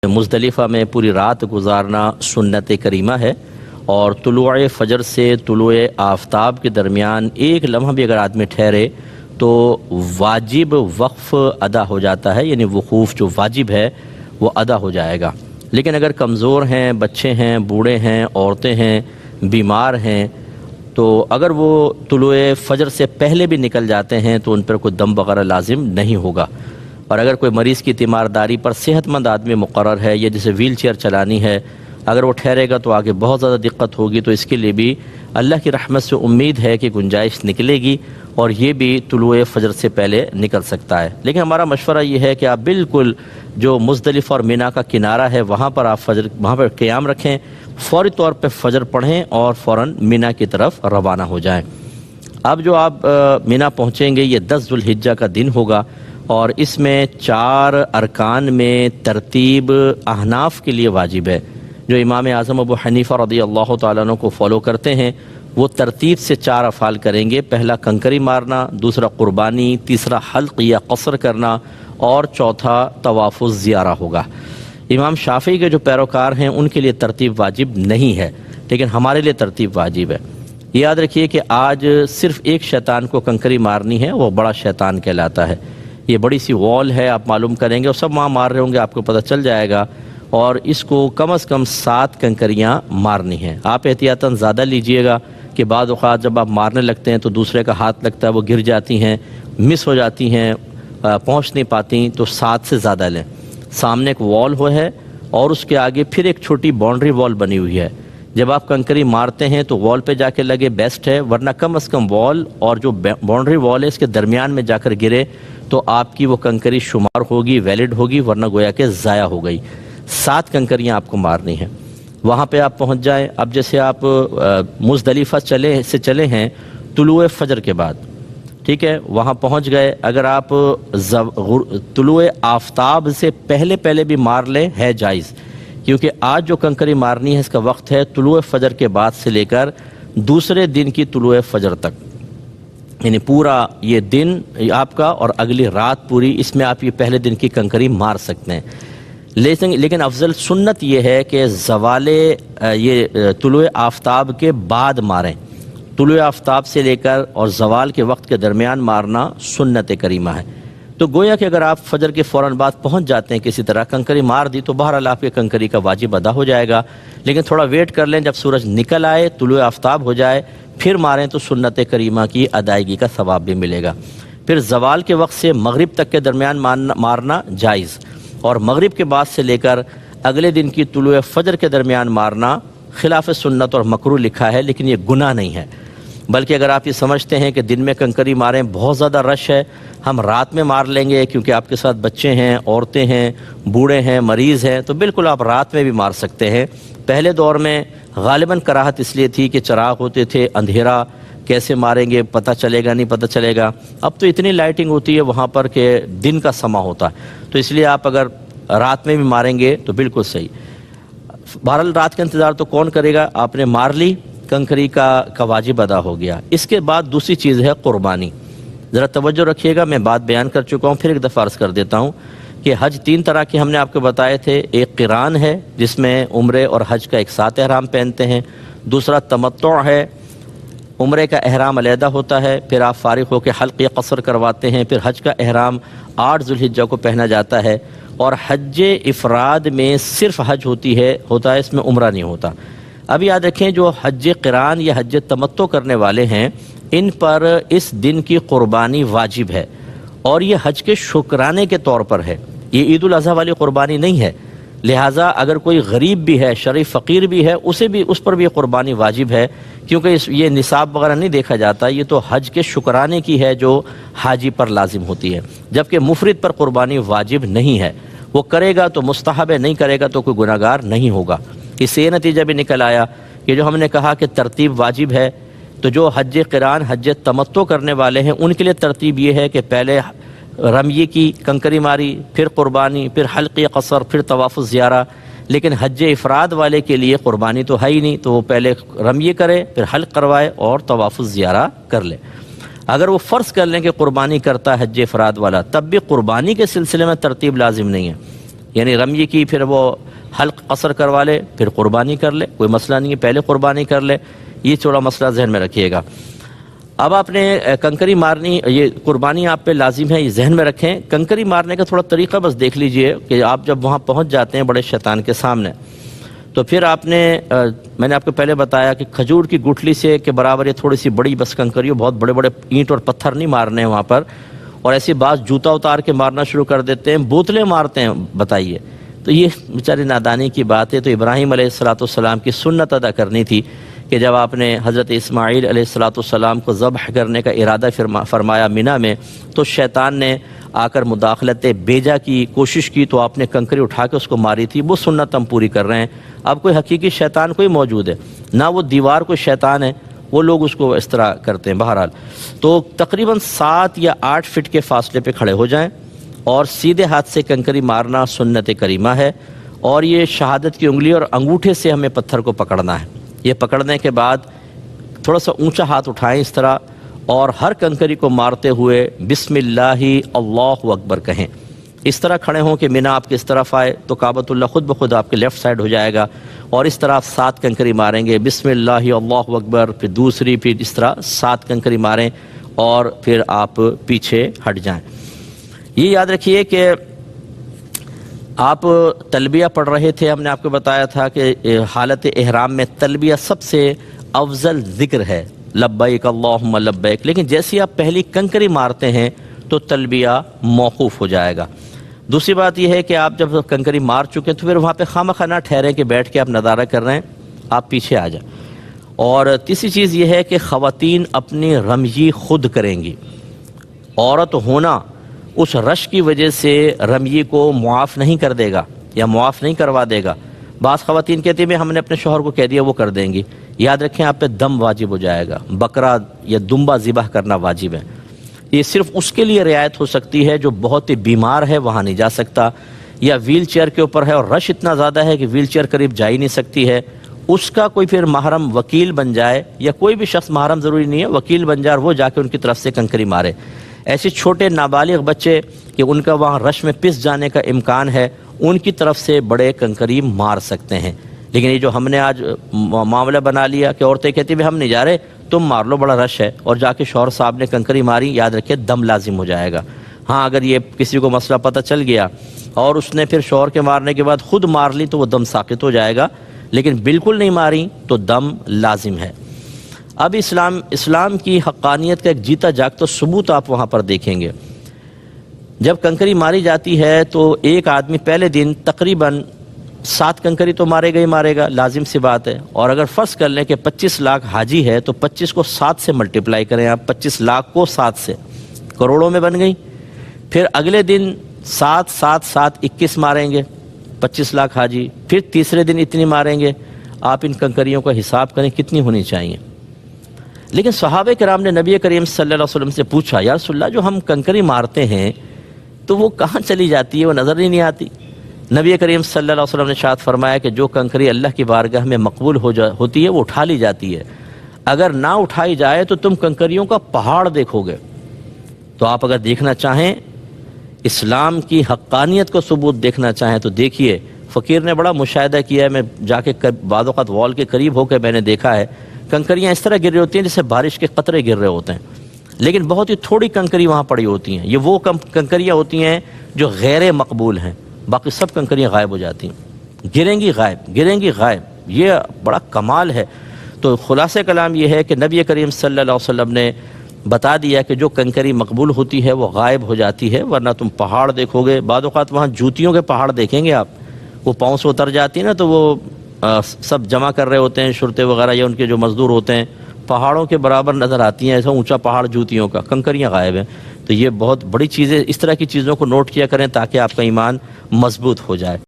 مزدلفہ میں پوری رات گزارنا سنت کریمہ ہے، اور طلوع فجر سے طلوع آفتاب کے درمیان ایک لمحہ بھی اگر آدمی ٹھہرے تو واجب وقف ادا ہو جاتا ہے، یعنی وقوف جو واجب ہے وہ ادا ہو جائے گا۔ لیکن اگر کمزور ہیں، بچے ہیں، بوڑھے ہیں، عورتیں ہیں، بیمار ہیں، تو اگر وہ طلوع فجر سے پہلے بھی نکل جاتے ہیں تو ان پر کوئی دم وغیرہ لازم نہیں ہوگا۔ اور اگر کوئی مریض کی تیمارداری پر صحت مند آدمی مقرر ہے یا جسے ویل چیئر چلانی ہے، اگر وہ ٹھہرے گا تو آگے بہت زیادہ دقت ہوگی، تو اس کے لیے بھی اللہ کی رحمت سے امید ہے کہ گنجائش نکلے گی، اور یہ بھی طلوع فجر سے پہلے نکل سکتا ہے۔ لیکن ہمارا مشورہ یہ ہے کہ آپ بالکل جو مزدلفہ اور مینا کا کنارہ ہے وہاں پر آپ وہاں پر قیام رکھیں، فوری طور پہ فجر پڑھیں اور فوراً مینا کی طرف روانہ ہو جائیں۔ اب جو آپ مینا پہنچیں گے یہ 10 ذوالحجہ کا دن ہوگا، اور اس میں 4 ارکان میں ترتیب احناف کے لیے واجب ہے۔ جو امام اعظم ابو حنیفہ رضی اللہ تعالیٰ عنہ کو فالو کرتے ہیں وہ ترتیب سے 4 افعال کریں گے۔ پہلا کنکری مارنا، دوسرا قربانی، تیسرا حلق یا قصر کرنا، اور چوتھا طواف الزیارہ ہوگا۔ امام شافعی کے جو پیروکار ہیں ان کے لیے ترتیب واجب نہیں ہے، لیکن ہمارے لیے ترتیب واجب ہے۔ یاد رکھیے کہ آج صرف ایک شیطان کو کنکری مارنی ہے، وہ بڑا شیطان کہلاتا ہے۔ یہ بڑی سی وال ہے، آپ معلوم کریں گے اور سب وہاں مار رہے ہوں گے، آپ کو پتہ چل جائے گا، اور اس کو کم از کم 7 کنکریاں مارنی ہیں۔ آپ احتیاطاً زیادہ لیجئے گا کہ بعض اوقات جب آپ مارنے لگتے ہیں تو دوسرے کا ہاتھ لگتا ہے، وہ گر جاتی ہیں، مس ہو جاتی ہیں، پہنچ نہیں پاتی، تو 7 سے زیادہ لیں۔ سامنے ایک وال ہے اور اس کے آگے پھر ایک چھوٹی باؤنڈری وال بنی ہوئی ہے۔ جب آپ کنکری مارتے ہیں تو وال پہ جا کے لگے بیسٹ ہے، ورنہ کم از کم وال اور جو باؤنڈری وال ہے اس کے درمیان میں جا کر گرے تو آپ کی وہ کنکری شمار ہوگی، ویلڈ ہوگی، ورنہ گویا کہ ضائع ہو گئی۔ 7 کنکریاں آپ کو مارنی ہیں۔ وہاں پہ آپ پہنچ جائیں۔ اب جیسے آپ مزدلفہ چلے ہیں طلوع فجر کے بعد، ٹھیک ہے، وہاں پہنچ گئے، اگر آپ طلوع آفتاب سے پہلے بھی مار لیں ہے جائز، کیونکہ آج جو کنکری مارنی ہے اس کا وقت ہے طلوع فجر کے بعد سے لے کر دوسرے دن کی طلوع فجر تک، یعنی پورا یہ دن آپ کا اور اگلی رات پوری، اس میں آپ یہ پہلے دن کی کنکری مار سکتے ہیں۔ لیکن افضل سنت یہ ہے کہ زوال یہ طلوع آفتاب کے بعد ماریں۔ طلوع آفتاب سے لے کر اور زوال کے وقت کے درمیان مارنا سنت کریمہ ہے۔ تو گویا کہ اگر آپ فجر کے فوراً بعد پہنچ جاتے ہیں، کسی طرح کنکری مار دی، تو بہرحال آپ کے کنکری کا واجب ادا ہو جائے گا۔ لیکن تھوڑا ویٹ کر لیں، جب سورج نکل آئے، طلوع آفتاب ہو جائے، پھر ماریں تو سنت کریمہ کی ادائیگی کا ثواب بھی ملے گا۔ پھر زوال کے وقت سے مغرب تک کے درمیان مارنا جائز، اور مغرب کے بعد سے لے کر اگلے دن کی طلوع فجر کے درمیان مارنا خلاف سنت اور مکروہ لکھا ہے، لیکن یہ گناہ نہیں ہے۔ بلکہ اگر آپ یہ سمجھتے ہیں کہ دن میں کنکری ماریں، بہت زیادہ رش ہے، ہم رات میں مار لیں گے کیونکہ آپ کے ساتھ بچے ہیں، عورتیں ہیں، بوڑھے ہیں، مریض ہیں، تو بالکل آپ رات میں بھی مار سکتے ہیں۔ پہلے دور میں غالباً کراہت اس لیے تھی کہ چراغ ہوتے تھے، اندھیرا کیسے ماریں گے، پتہ چلے گا نہیں پتہ چلے گا۔ اب تو اتنی لائٹنگ ہوتی ہے وہاں پر کہ دن کا سما ہوتا ہے، تو اس لیے آپ اگر رات میں بھی ماریں گے تو بالکل صحیح۔ بہرحال رات کا انتظار تو کون کرے گا، آپ نے مار لی، کنکری کا واجب ادا ہو گیا۔ اس کے بعد دوسری چیز ہے قربانی۔ ذرا توجہ رکھیے گا، میں بات بیان کر چکا ہوں، پھر ایک دفعہ عرض کر دیتا ہوں کہ حج 3 طرح کے ہم نے آپ کو بتائے تھے۔ ایک قران ہے جس میں عمرے اور حج کا ایک ساتھ احرام پہنتے ہیں، دوسرا تمتع ہے، عمرے کا احرام علیحدہ ہوتا ہے، پھر آپ فارغ ہو کے حلق یا قصر کرواتے ہیں، پھر حج کا احرام 8 ذوالحجہ کو پہنا جاتا ہے، اور حج افراد میں صرف حج ہوتا ہے، اس میں عمرہ نہیں ہوتا۔ اب یاد رکھیں جو حج قران یا حج تمتع کرنے والے ہیں ان پر اس دن کی قربانی واجب ہے، اور یہ حج کے شکرانے کے طور پر ہے، یہ عید الاضحیٰ والی قربانی نہیں ہے۔ لہٰذا اگر کوئی غریب بھی ہے، شریف فقیر بھی ہے، اس پر بھی یہ قربانی واجب ہے، کیونکہ یہ نصاب وغیرہ نہیں دیکھا جاتا، یہ تو حج کے شکرانے کی ہے جو حاجی پر لازم ہوتی ہے، جبکہ مفرد پر قربانی واجب نہیں ہے۔ وہ کرے گا تو مستحب ہے، نہیں کرے گا تو کوئی گناہ گار نہیں ہوگا۔ اس سے یہ نتیجہ بھی نکل آیا کہ جو ہم نے کہا کہ ترتیب واجب ہے، تو جو حج قران حج تمتع کرنے والے ہیں ان کے لیے ترتیب یہ ہے کہ پہلے رمیے کی کنکری ماری، پھر قربانی، پھر حلق قصر، پھر طواف الزیارہ۔ لیکن حج افراد والے کے لیے قربانی تو ہے ہی نہیں، تو وہ پہلے رمیے کرے، پھر حلق کروائے اور طواف الزیارہ کر لے۔ اگر وہ فرض کر لیں کہ قربانی کرتا ہے حج افراد والا، تب بھی قربانی کے سلسلے میں ترتیب لازم نہیں ہے۔ یعنی رمی کی پھر وہ حلق قصر کروا لے پھر قربانی کر لے، کوئی مسئلہ نہیں ہے، پہلے قربانی کر لے، یہ تھوڑا مسئلہ ذہن میں رکھیے گا۔ اب آپ نے کنکری مارنی، یہ قربانی آپ پہ لازم ہے، یہ ذہن میں رکھیں۔ کنکری مارنے کا تھوڑا طریقہ بس دیکھ لیجئے کہ آپ جب وہاں پہنچ جاتے ہیں بڑے شیطان کے سامنے، تو پھر آپ نے میں نے آپ کو پہلے بتایا کہ کھجور کی گٹھلی سے کے برابر یہ تھوڑی سی بڑی بس کنکری، بہت بڑے بڑے اینٹ اور پتھر نہیں مارنے ہیں وہاں پر، اور ایسی بعض جوتا اتار کے مارنا شروع کر دیتے ہیں، بوتلیں مارتے ہیں، بتائیے۔ تو یہ بیچاری نادانی کی بات ہے۔ تو ابراہیم علیہ السلام کی سنت ادا کرنی تھی کہ جب آپ نے حضرت اسماعیل علیہ السلام کو ذبح کرنے کا ارادہ فرمایا منی میں، تو شیطان نے آ کر مداخلت بیجا کی کوشش کی، تو آپ نے کنکری اٹھا کے اس کو ماری تھی۔ وہ سنت ہم پوری کر رہے ہیں۔ اب کوئی حقیقی شیطان کوئی موجود ہے نہ، وہ دیوار کوئی شیطان ہے، وہ لوگ اس کو اس طرح کرتے ہیں۔ بہرحال تو تقریباً 7 یا 8 فٹ کے فاصلے پہ کھڑے ہو جائیں، اور سیدھے ہاتھ سے کنکری مارنا سنت کریمہ ہے، اور یہ شہادت کی انگلی اور انگوٹھے سے ہمیں پتھر کو پکڑنا ہے۔ یہ پکڑنے کے بعد تھوڑا سا اونچا ہاتھ اٹھائیں اس طرح، اور ہر کنکری کو مارتے ہوئے بسم اللہ اللہ اکبر کہیں۔ اس طرح کھڑے ہوں کہ مینا آپ کے اس طرف آئے تو کعبۃ اللہ خود بخود آپ کے لیفٹ سائڈ ہو جائے گا، اور اس طرح 7 کنکری ماریں گے، بسم اللہ اللہ اکبر، پھر دوسری، پھر اس طرح 7 کنکری ماریں، اور پھر آپ پیچھے ہٹ جائیں۔ یہ یاد رکھیے کہ آپ تلبیہ پڑھ رہے تھے، ہم نے آپ کو بتایا تھا کہ حالت احرام میں تلبیہ سب سے افضل ذکر ہے، لبیک اللہم لبیک، لیکن جیسے آپ پہلی کنکری مارتے ہیں تو تلبیہ موقوف ہو جائے گا۔ دوسری بات یہ ہے کہ آپ جب کنکری مار چکے تو پھر وہاں پہ خواہ نہ ٹھہریں کہ بیٹھ کے آپ نظارہ کر رہے ہیں، آپ پیچھے آ جائیں۔ اور تیسری چیز یہ ہے کہ خواتین اپنی رمی خود کریں گی۔ عورت ہونا اس رش کی وجہ سے رمی کو معاف نہیں کر دے گا یا معاف نہیں کروا دے گا۔ بعض خواتین کہتی ہیں ہم نے اپنے شوہر کو کہہ دیا وہ کر دیں گی۔ یاد رکھیں آپ پہ دم واجب ہو جائے گا، بکرا یا دمبا ذبح کرنا واجب ہے۔ یہ صرف اس کے لیے رعایت ہو سکتی ہے جو بہت ہی بیمار ہے، وہاں نہیں جا سکتا، یا ویل چیئر کے اوپر ہے اور رش اتنا زیادہ ہے کہ ویل چیئر قریب جا ہی نہیں سکتی ہے۔ اس کا کوئی پھر محرم وکیل بن جائے، یا کوئی بھی شخص محرم ضروری نہیں ہے، وکیل بن جائے اور وہ جا کے ان کی طرف سے کنکری مارے۔ ایسے چھوٹے نابالغ بچے کہ ان کا وہاں رش میں پس جانے کا امکان ہے، ان کی طرف سے بڑے کنکری مار سکتے ہیں۔ لیکن یہ جو ہم نے آج معاملہ بنا لیا کہ عورتیں کہتی ہیں ہم نہیں جا رہے، تم مار لو، بڑا رش ہے، اور جا کے شوہر صاحب نے کنکری ماری، یاد رکھے دم لازم ہو جائے گا۔ ہاں اگر یہ کسی کو مسئلہ پتہ چل گیا اور اس نے پھر شوہر کے مارنے کے بعد خود مار لی تو وہ دم ساقط ہو جائے گا، لیکن بالکل نہیں ماری تو دم لازم ہے۔ اب اسلام کی حقانیت کا ایک جیتا جاگتا ثبوت آپ وہاں پر دیکھیں گے۔ جب کنکری ماری جاتی ہے تو ایک آدمی پہلے دن تقریباً 7 کنکری تو مارے گا، لازم سی بات ہے۔ اور اگر فرض کر لیں کہ 25 لاکھ حاجی ہے تو 25 کو 7 سے ملٹیپلائی کریں آپ، 25 لاکھ کو 7 سے، کروڑوں میں بن گئی۔ پھر اگلے دن 7 7 7 21 ماریں گے 25 لاکھ حاجی، پھر تیسرے دن اتنی ماریں گے۔ آپ ان کنکریوں کا حساب کریں کتنی ہونی چاہیے۔ لیکن صحابہ کرام نے نبی کریم صلی اللہ علیہ وسلم سے پوچھا، یا رسول اللہ جو ہم کنکری مارتے ہیں تو وہ کہاں چلی جاتی ہے، وہ نظر ہی نہیں آتی۔ نبی کریم صلی اللہ علیہ وسلم نے ارشاد فرمایا کہ جو کنکری اللہ کی بارگاہ میں مقبول ہوتی ہے وہ اٹھا لی جاتی ہے، اگر نہ اٹھائی جائے تو تم کنکریوں کا پہاڑ دیکھو گے۔ تو آپ اگر دیکھنا چاہیں، اسلام کی حقانیت کو ثبوت دیکھنا چاہیں تو دیکھیے، فقیر نے بڑا مشاہدہ کیا ہے، میں جا کے بعض اوقات وال کے قریب ہو کے میں نے دیکھا ہے، کنکریاں اس طرح گر رہی ہوتی ہیں جیسے بارش کے قطرے گر رہے ہوتے ہیں، لیکن بہت ہی تھوڑی کنکری وہاں پڑی ہوتی ہیں۔ یہ وہ کنکریاں ہوتی ہیں جو غیر مقبول ہیں، باقی سب کنکریاں غائب ہو جاتی ہیں، گریں گی غائب۔ یہ بڑا کمال ہے۔ تو خلاصہ کلام یہ ہے کہ نبی کریم صلی اللہ علیہ وسلم نے بتا دیا کہ جو کنکری مقبول ہوتی ہے وہ غائب ہو جاتی ہے، ورنہ تم پہاڑ دیکھو گے۔ بعض اوقات وہاں جوتیوں کے پہاڑ دیکھیں گے آپ، وہ پاؤں سے اتر جاتی ہے نا، تو وہ سب جمع کر رہے ہوتے ہیں شرطے وغیرہ یا ان کے جو مزدور ہوتے ہیں، پہاڑوں کے برابر نظر آتی ہیں، ایسا اونچا پہاڑ جوتیوں کا، کنکریاں غائب ہیں۔ تو یہ بہت بڑی چیزیں، اس طرح کی چیزوں کو نوٹ کیا کریں تاکہ آپ کا ایمان مضبوط ہو جائے۔